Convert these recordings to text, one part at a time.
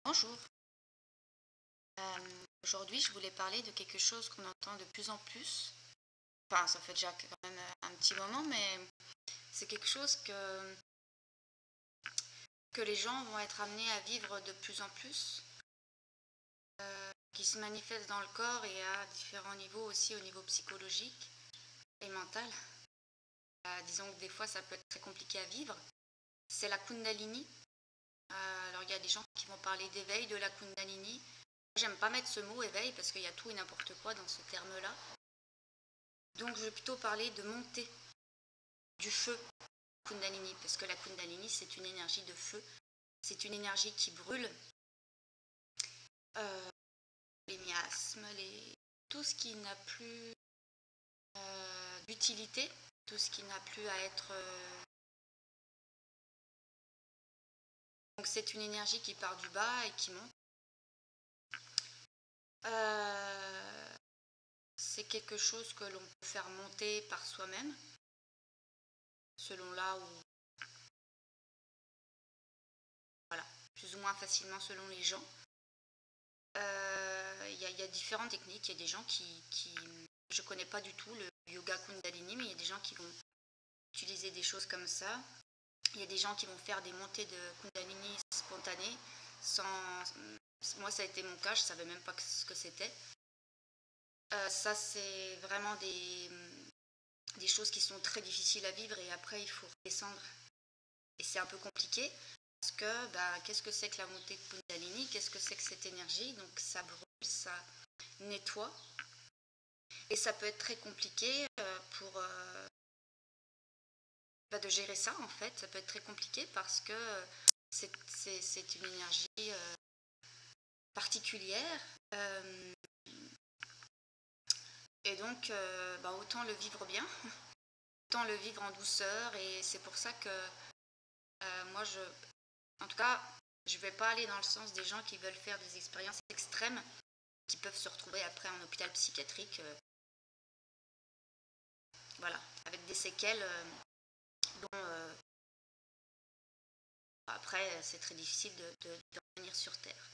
Bonjour. Aujourd'hui, je voulais parler de quelque chose qu'on entend de plus en plus. Enfin, ça fait déjà quand même un petit moment, mais c'est quelque chose que les gens vont être amenés à vivre de plus en plus, qui se manifeste dans le corps et à différents niveaux aussi, au niveau psychologique et mental. Disons que des fois, ça peut être très compliqué à vivre. C'est la Kundalini. Alors, il y a des gens qui vont parler d'éveil de la Kundalini. J'aime pas mettre ce mot éveil parce qu'il y a tout et n'importe quoi dans ce terme-là. Donc je vais plutôt parler de montée du feu Kundalini, parce que la Kundalini c'est une énergie de feu, c'est une énergie qui brûle euh, les miasmes, tout ce qui n'a plus d'utilité, tout ce qui n'a plus à être... Donc c'est une énergie qui part du bas et qui monte. C'est quelque chose que l'on peut faire monter par soi-même, selon là où... Voilà, plus ou moins facilement selon les gens. Il y a différentes techniques. Il y a des gens qui je ne connais pas du tout le yoga Kundalini, mais il y a des gens qui vont utiliser des choses comme ça. Il y a des gens qui vont faire des montées de Kundalini spontanées. Moi, ça a été mon cas, je ne savais même pas ce que c'était. Ça, c'est vraiment des choses qui sont très difficiles à vivre et après, il faut redescendre. Et c'est un peu compliqué. Parce que, qu'est-ce que c'est que la montée de Kundalini? Qu'est-ce que c'est que cette énergie? Donc ça brûle, ça nettoie. Et ça peut être très compliqué pour de gérer ça en fait. Ça peut être très compliqué parce que c'est une énergie particulière. Et donc autant le vivre bien, autant le vivre en douceur. Et c'est pour ça que moi en tout cas, je ne vais pas aller dans le sens des gens qui veulent faire des expériences extrêmes, qui peuvent se retrouver après en hôpital psychiatrique, voilà, avec des séquelles dont après c'est très difficile de revenir sur Terre.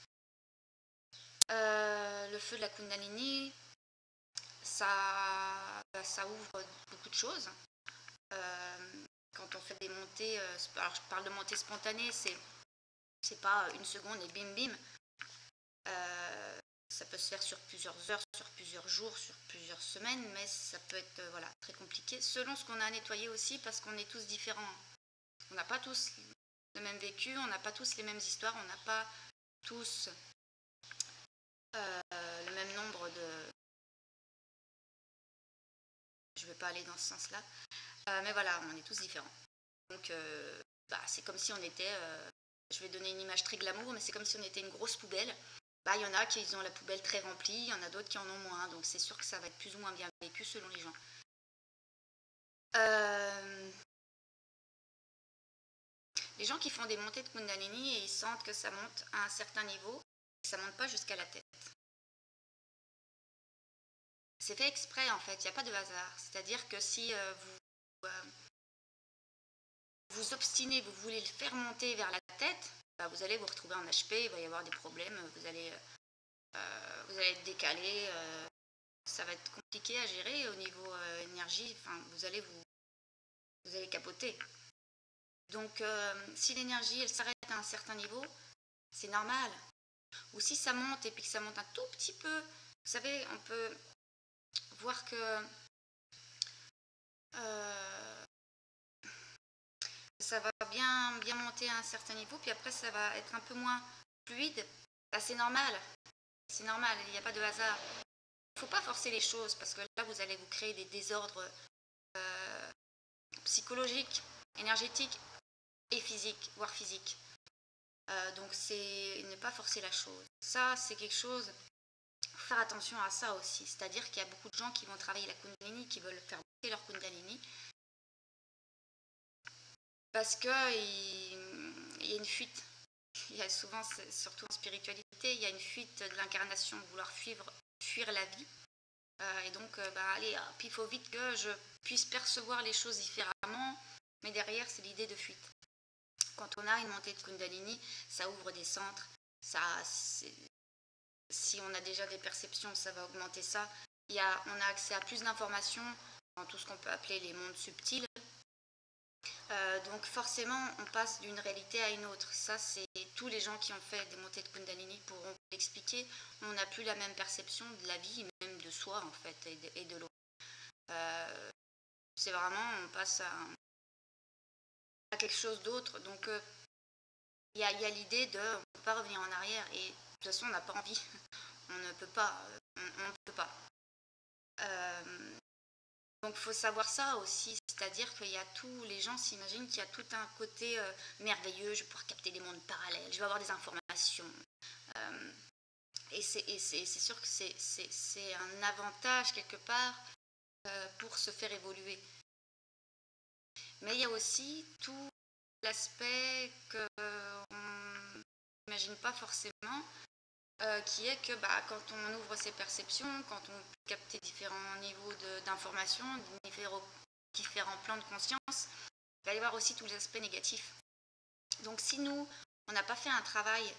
Le feu de la Kundalini, ça ouvre beaucoup de choses. Quand on fait des montées, alors je parle de montées spontanées, c'est pas une seconde et bim bim. Ça peut se faire sur plusieurs heures, sur plusieurs jours, sur plusieurs semaines, mais ça peut être très compliqué, selon ce qu'on a nettoyé aussi, parce qu'on est tous différents. On n'a pas tous le même vécu, on n'a pas tous les mêmes histoires, on n'a pas tous le même nombre de... Je ne vais pas aller dans ce sens-là, mais voilà, on est tous différents. Donc c'est comme si on était... je vais donner une image très glamour, mais c'est comme si on était une grosse poubelle. Il y en a qui ont la poubelle très remplie, il y en a d'autres qui en ont moins, donc c'est sûr que ça va être plus ou moins bien vécu selon les gens. Les gens qui font des montées de Kundalini et ils sentent que ça monte à un certain niveau, ça ne monte pas jusqu'à la tête. C'est fait exprès en fait, il n'y a pas de hasard. C'est-à-dire que si vous obstinez, vous voulez le faire monter vers la tête, vous allez vous retrouver en HP, il va y avoir des problèmes, vous allez être décalé, ça va être compliqué à gérer au niveau énergie, vous allez capoter. Donc si l'énergie elle s'arrête à un certain niveau, c'est normal. Ou si ça monte et puis que ça monte un tout petit peu, vous savez, on peut voir que ça va bien monter à un certain niveau, puis après ça va être un peu moins fluide. C'est normal. C'est normal, il n'y a pas de hasard. Il ne faut pas forcer les choses parce que là vous allez vous créer des désordres psychologiques, énergétiques et physiques, voire physiques. Donc c'est ne pas forcer la chose. Ça c'est quelque chose, il faut faire attention à ça aussi. C'est-à-dire qu'il y a beaucoup de gens qui vont travailler la Kundalini, qui veulent faire monter leur Kundalini parce qu'il y a une fuite. Il y a souvent, surtout en spiritualité, il y a une fuite de l'incarnation, vouloir fuir la vie. Et donc, allez, puis il faut vite que je puisse percevoir les choses différemment, mais derrière, c'est l'idée de fuite. Quand on a une montée de Kundalini, ça ouvre des centres, si on a déjà des perceptions, ça va augmenter ça. On a accès à plus d'informations dans tout ce qu'on peut appeler les mondes subtils. Donc forcément, on passe d'une réalité à une autre. Ça, c'est tous les gens qui ont fait des montées de Kundalini pourront l'expliquer. On n'a plus la même perception de la vie, même de soi en fait, et de l'autre. C'est vraiment, on passe à quelque chose d'autre. Donc il y a l'idée de, on ne peut pas revenir en arrière. Et de toute façon, on n'a pas envie. On ne peut pas. On ne peut pas. Donc il faut savoir ça aussi, c'est-à-dire qu'il y a tous les gens s'imaginent qu'il y a tout un côté merveilleux, je vais pouvoir capter des mondes parallèles, je vais avoir des informations. Et c'est sûr que c'est un avantage quelque part pour se faire évoluer. Mais il y a aussi tout l'aspect qu'on n'imagine pas forcément, qui est que quand on ouvre ses perceptions, quand on peut capter différents niveaux d'information, différents plans de conscience, il va y avoir aussi tous les aspects négatifs. Donc si nous, on n'a pas fait un travail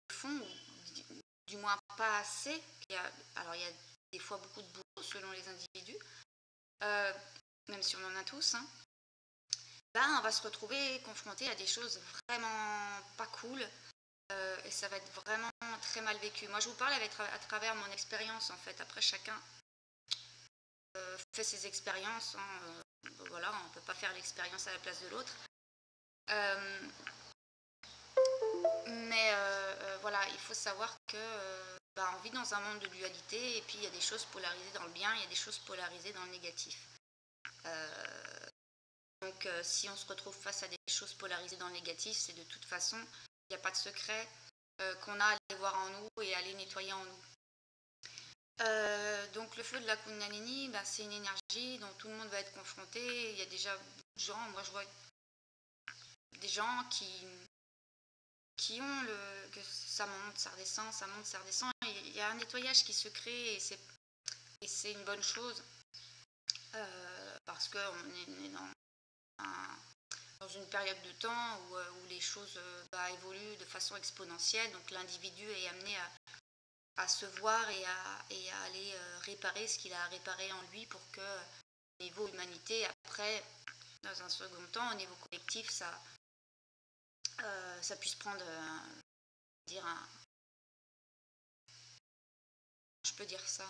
de fond, ou du moins pas assez, alors il y a des fois beaucoup de boulot selon les individus, même si on en a tous, on va se retrouver confronté à des choses vraiment pas cool, et ça va être vraiment très mal vécu. Moi, je vous parle à travers mon expérience, en fait. Après, chacun fait ses expériences. Voilà, on ne peut pas faire l'expérience à la place de l'autre. Mais voilà, il faut savoir que on vit dans un monde de dualité, et puis il y a des choses polarisées dans le bien, il y a des choses polarisées dans le négatif. Donc, si on se retrouve face à des choses polarisées dans le négatif, c'est de toute façon, il n'y a pas de secret qu'on a à aller voir en nous et à aller nettoyer en nous. Donc, le feu de la Kundalini, c'est une énergie dont tout le monde va être confronté. Il y a déjà beaucoup de gens, moi je vois des gens qui ont que ça monte, ça redescend, ça monte, ça redescend. Il y a un nettoyage qui se crée, et c'est une bonne chose, parce qu'on est dans une période de temps où les choses évoluent de façon exponentielle. Donc l'individu est amené à se voir et à aller réparer ce qu'il a à réparer en lui, pour que au niveau humanité, après, dans un second temps, au niveau collectif, ça puisse prendre je peux dire ça,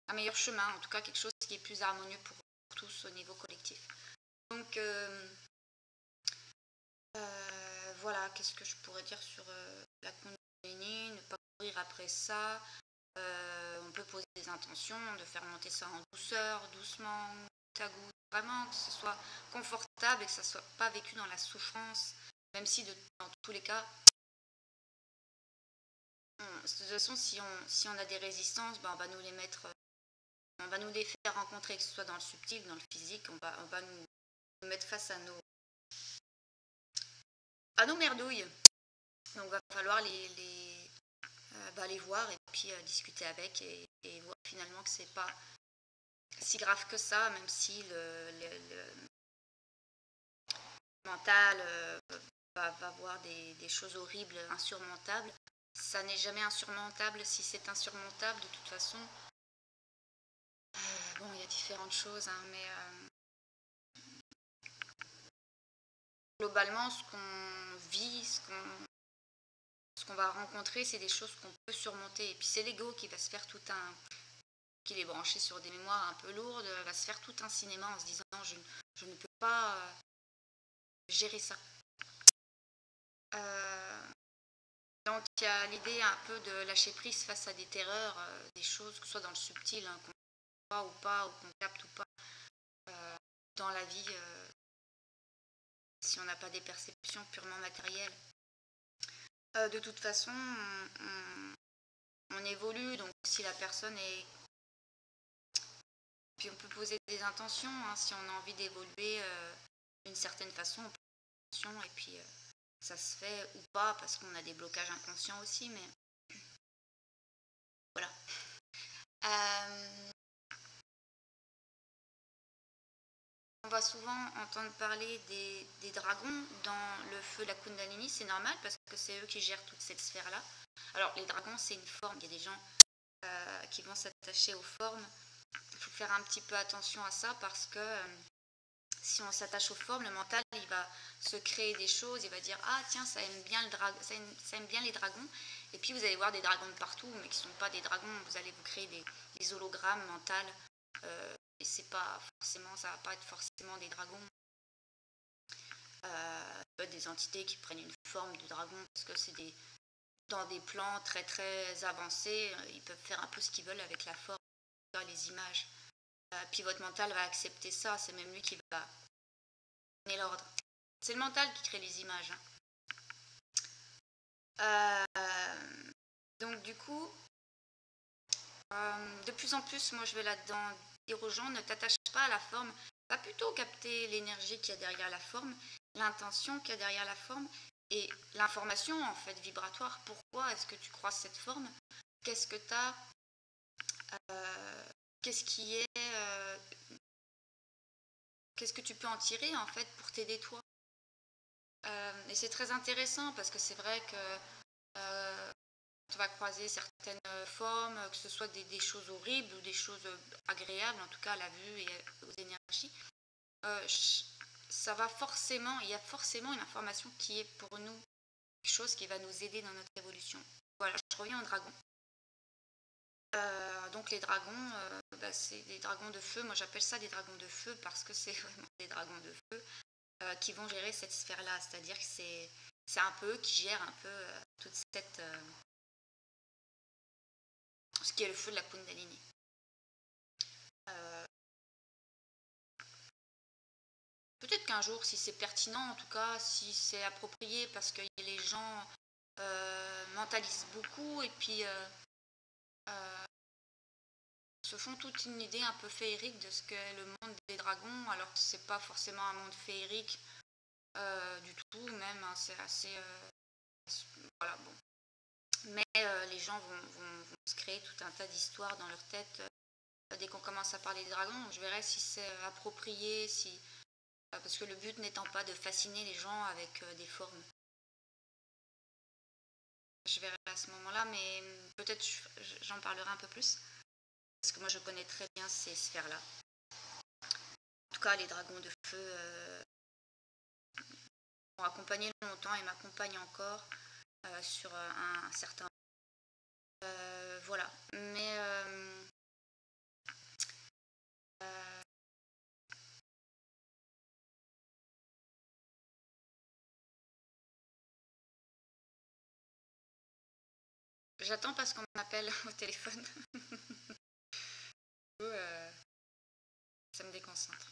un meilleur chemin, en tout cas quelque chose qui est plus harmonieux pour tous au niveau collectif. Donc voilà, qu'est-ce que je pourrais dire sur la Kundalini, ne pas courir après ça. On peut poser des intentions, de faire monter ça en douceur, doucement, goutte à goutte, vraiment que ce soit confortable et que ça ne soit pas vécu dans la souffrance, même si dans tous les cas, de toute façon, si on a des résistances, on va nous les mettre, on va nous les faire rencontrer, que ce soit dans le subtil, dans le physique, on va nous mettre face à nos merdouilles. Donc il va falloir les voir, et puis discuter avec, et voir finalement que c'est pas si grave que ça, même si le mental va voir des choses horribles, insurmontables. Ça n'est jamais insurmontable. Si c'est insurmontable, de toute façon, il y a différentes choses, mais globalement, ce qu'on vit, ce qu'on va rencontrer, c'est des choses qu'on peut surmonter. Et puis c'est l'ego qui va se faire qu'il est branché sur des mémoires un peu lourdes, va se faire tout un cinéma en se disant je ne peux pas gérer ça. Donc il y a l'idée un peu de lâcher prise face à des terreurs, des choses, que ce soit dans le subtil, qu'on voit ou pas, ou qu'on capte ou pas, dans la vie, si on n'a pas des perceptions purement matérielles. De toute façon, on évolue, donc si la personne est... Puis on peut poser des intentions, si on a envie d'évoluer d'une certaine façon, on peut poser des intentions, et puis ça se fait ou pas, parce qu'on a des blocages inconscients aussi, mais voilà. va souvent entendre parler des dragons dans le feu de la Kundalini, c'est normal parce que c'est eux qui gèrent toute cette sphère-là. Alors les dragons, c'est une forme, il y a des gens qui vont s'attacher aux formes. Il faut faire un petit peu attention à ça parce que si on s'attache aux formes, le mental, il va se créer des choses, il va dire « Ah tiens, ça aime bien les dragons ». Et puis vous allez voir des dragons de partout, mais qui ne sont pas des dragons, vous allez vous créer des hologrammes mentaux. Et c'est pas forcément, ça va pas être forcément des dragons. Ça peut être des entités qui prennent une forme de dragon, parce que c'est dans des plans très très avancés, ils peuvent faire un peu ce qu'ils veulent avec la forme, les images. Puis votre mental va accepter ça, c'est même lui qui va donner l'ordre. C'est le mental qui crée les images. Donc du coup, de plus en plus, moi je vais là-dedans dire aux gens, ne t'attache pas à la forme, va plutôt capter l'énergie qu'il y a derrière la forme, l'intention qu'il y a derrière la forme, et l'information en fait vibratoire. Pourquoi est-ce que tu crois cette forme? Qu'est-ce que tu as qu'est-ce qui est qu'est-ce que tu peux en tirer en fait pour t'aider toi? Et c'est très intéressant parce que c'est vrai que tu vas croiser certaines formes, que ce soit des choses horribles ou des choses agréables, en tout cas à la vue et aux énergies. Ça va forcément, il y a forcément une information qui est pour nous quelque chose qui va nous aider dans notre évolution. Voilà, je reviens aux dragons. Donc les dragons, c'est des dragons de feu. Moi j'appelle ça des dragons de feu parce que c'est vraiment des dragons de feu qui vont gérer cette sphère-là. C'est-à-dire que c'est un peu eux qui gèrent un peu toute cette ce qui est le feu de la Kundalini. Peut-être qu'un jour, si c'est pertinent, en tout cas, si c'est approprié, parce que les gens mentalisent beaucoup et puis se font toute une idée un peu féerique de ce qu'est le monde des dragons, alors que c'est pas forcément un monde féerique du tout, même, hein, c'est assez... voilà, bon. Mais les gens vont se créer tout un tas d'histoires dans leur tête. Dès qu'on commence à parler des dragons, je verrai si c'est approprié, parce que le but n'étant pas de fasciner les gens avec des formes. Je verrai à ce moment-là, mais peut-être j'en parlerai un peu plus, parce que moi je connais très bien ces sphères-là. En tout cas, les dragons de feu m'ont accompagné longtemps et m'accompagnent encore sur un certain... voilà, mais... j'attends parce qu'on m'appelle au téléphone. Ça me déconcentre.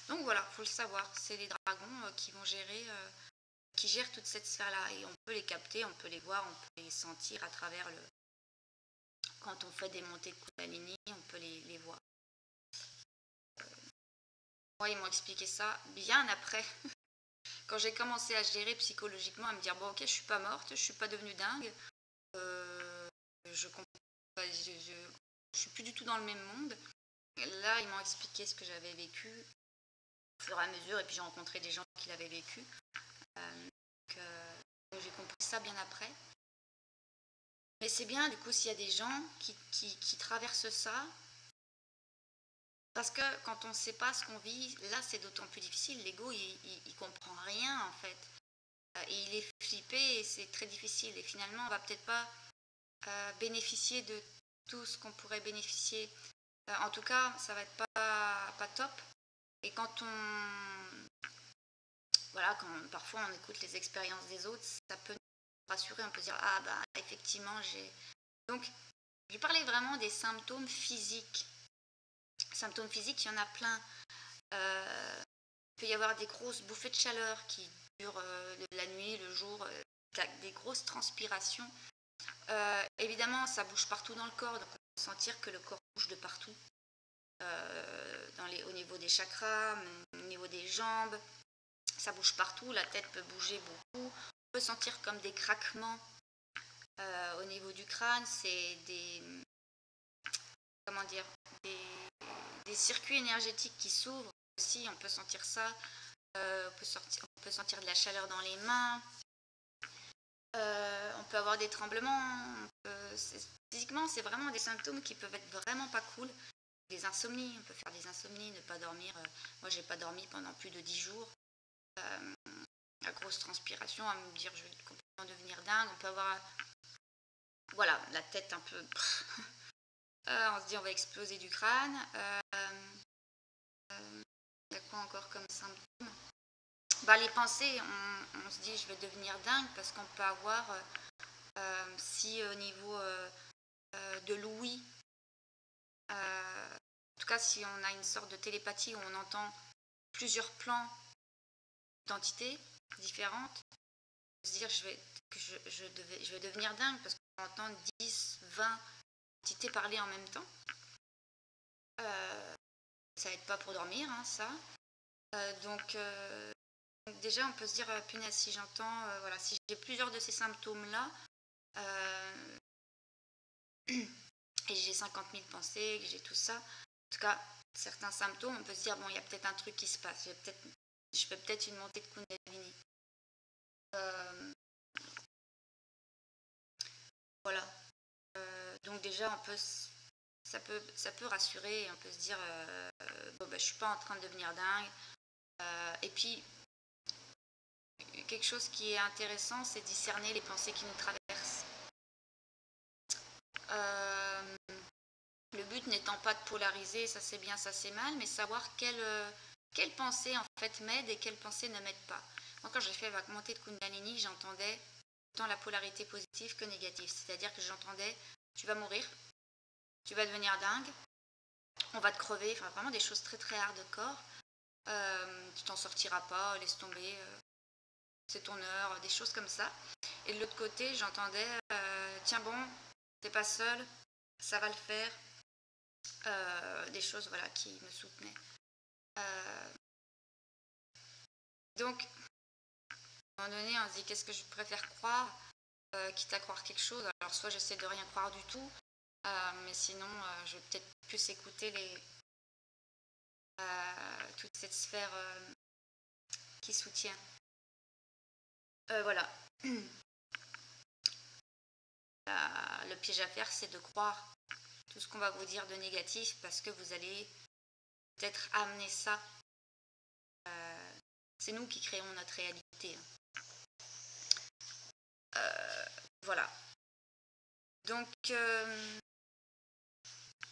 Donc voilà, il faut le savoir, c'est les dragons qui vont gérer, qui gèrent toute cette sphère-là. Et on peut les capter, on peut les voir, on peut les sentir à travers le... Quand on fait des montées de Kundalini, on peut les voir. Moi, ils m'ont expliqué ça bien après. Quand j'ai commencé à gérer psychologiquement, à me dire, bon ok, je suis pas morte, je suis pas devenue dingue, je comprends, je suis plus du tout dans le même monde. Là, ils m'ont expliqué ce que j'avais vécu au fur et à mesure, et puis j'ai rencontré des gens qui l'avaient vécu. Donc j'ai compris ça bien après. Mais c'est bien, du coup, s'il y a des gens qui traversent ça, parce que quand on ne sait pas ce qu'on vit, là, c'est d'autant plus difficile. L'ego, il comprend rien, en fait. Et il est flippé et c'est très difficile. Et finalement, on va peut-être pas bénéficier de tout ce qu'on pourrait bénéficier. En tout cas, ça va être pas top. Et quand voilà, quand parfois on écoute les expériences des autres, ça peut nous rassurer, on peut se dire, ah bah effectivement, Donc, je parlais vraiment des symptômes physiques. Symptômes physiques, il y en a plein. Il peut y avoir des grosses bouffées de chaleur qui durent la nuit, le jour, des grosses transpirations. Évidemment, ça bouge partout dans le corps, donc on peut sentir que le corps bouge de partout. Au niveau des chakras, au niveau des jambes, ça bouge partout, la tête peut bouger beaucoup. On peut sentir comme des craquements Au niveau du crâne, c'est des, comment dire, des circuits énergétiques qui s'ouvrent aussi, on peut sentir ça. On peut sentir de la chaleur dans les mains. On peut avoir des tremblements. Physiquement, c'est vraiment des symptômes qui peuvent être vraiment pas cool. Des insomnies, on peut faire des insomnies, ne pas dormir. Moi, j'ai pas dormi pendant plus de 10 jours. La grosse transpiration, à me dire je vais complètement devenir dingue. On peut avoir, voilà, la tête un peu. On se dit on va exploser du crâne. Il y a quoi encore comme symptômes? Les pensées, on se dit je vais devenir dingue parce qu'on peut avoir, si au niveau de l'ouïe, en tout cas si on a une sorte de télépathie où on entend plusieurs plans d'entités différentes, se dire je vais devenir dingue parce qu'on entend 10, 20 entités parler en même temps. Ça aide pas pour dormir, hein, ça. Donc déjà on peut se dire punaise, si j'entends, voilà, si j'ai plusieurs de ces symptômes là et j'ai 50 000 pensées, que j'ai tout ça, en tout cas certains symptômes, on peut se dire bon, il y a peut-être un truc qui se passe, je fais peut-être une montée de Kundalini. Voilà. Donc déjà ça peut rassurer, on peut se dire bon, je suis pas en train de devenir dingue. Et puis quelque chose qui est intéressant, c'est discerner les pensées qui nous traversent. Le but n'étant pas de polariser, ça c'est bien, ça c'est mal, mais savoir quelle pensée en fait m'aide et quelle pensée ne m'aide pas. Moi, quand j'ai fait ma montée de Kundalini, j'entendais autant la polarité positive que négative. C'est-à-dire que j'entendais tu vas mourir, tu vas devenir dingue, on va te crever, enfin vraiment des choses très très hardcore. Tu t'en sortiras pas, laisse tomber, c'est ton heure, des choses comme ça. Et de l'autre côté, j'entendais tiens bon, t'es pas seul, ça va le faire. Des choses voilà, qui me soutenaient. Donc, à un moment donné, on se dit qu'est-ce que je préfère croire, quitte à croire quelque chose. Alors, soit j'essaie de rien croire du tout, mais sinon, je vais peut-être plus écouter toute cette sphère qui soutient. Voilà. Le piège à faire, c'est de croire tout ce qu'on va vous dire de négatif parce que vous allez peut-être amener ça. C'est nous qui créons notre réalité. Voilà. Donc,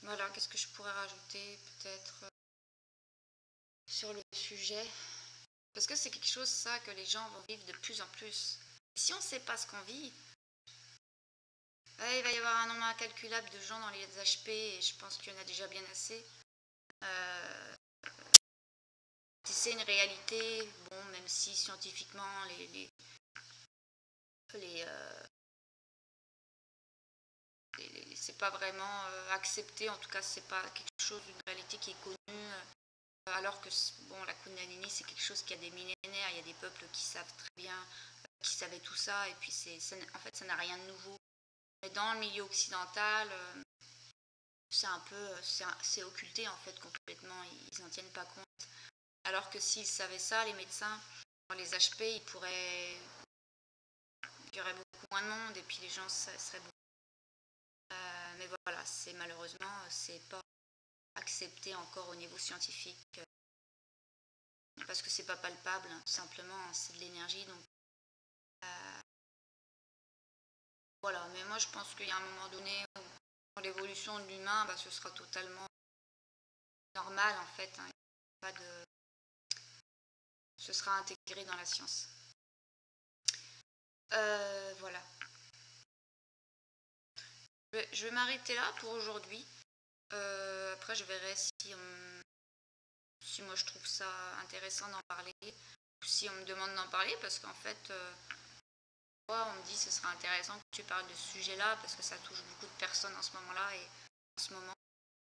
voilà, qu'est-ce que je pourrais rajouter peut-être sur le sujet? Parce que c'est quelque chose, ça, que les gens vont vivre de plus en plus. Si on ne sait pas ce qu'on vit, il va y avoir un nombre incalculable de gens dans les HP, et je pense qu'il y en a déjà bien assez. Si c'est une réalité, bon, même si scientifiquement c'est pas vraiment accepté, en tout cas c'est pas quelque chose d'une réalité qui est connue, alors que bon, la Kundalini c'est quelque chose qui a des millénaires, il y a des peuples qui savent très bien, qui savaient tout ça, et puis en fait ça n'a rien de nouveau. Mais dans le milieu occidental, c'est un peu, c'est occulté en fait complètement, ils n'en tiennent pas compte. Alors que s'ils savaient ça, les médecins, dans les HP, il y aurait beaucoup moins de monde, et puis les gens seraient beaucoup. Mais voilà, malheureusement, c'est pas accepté encore au niveau scientifique parce que c'est pas palpable, hein, tout simplement, c'est de l'énergie. Donc voilà, mais moi je pense qu'il y a un moment donné où dans l'évolution de l'humain, ce sera totalement normal en fait, hein, pas de... ce sera intégré dans la science. Voilà. Je vais m'arrêter là pour aujourd'hui. Après je verrai si moi je trouve ça intéressant d'en parler, ou si on me demande d'en parler, parce qu'en fait, on me dit ce serait intéressant que tu parles de ce sujet-là, parce que ça touche beaucoup de personnes en ce moment-là,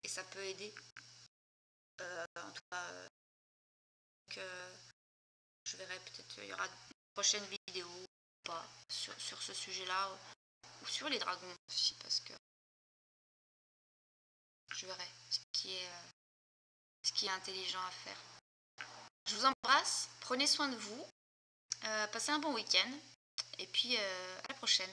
et ça peut aider. En tout cas, je verrai peut-être il y aura une prochaine vidéo ou pas sur ce sujet-là. ou sur les dragons aussi, parce que je verrai ce qui est intelligent à faire. Je vous embrasse, prenez soin de vous, passez un bon week-end, et puis à la prochaine.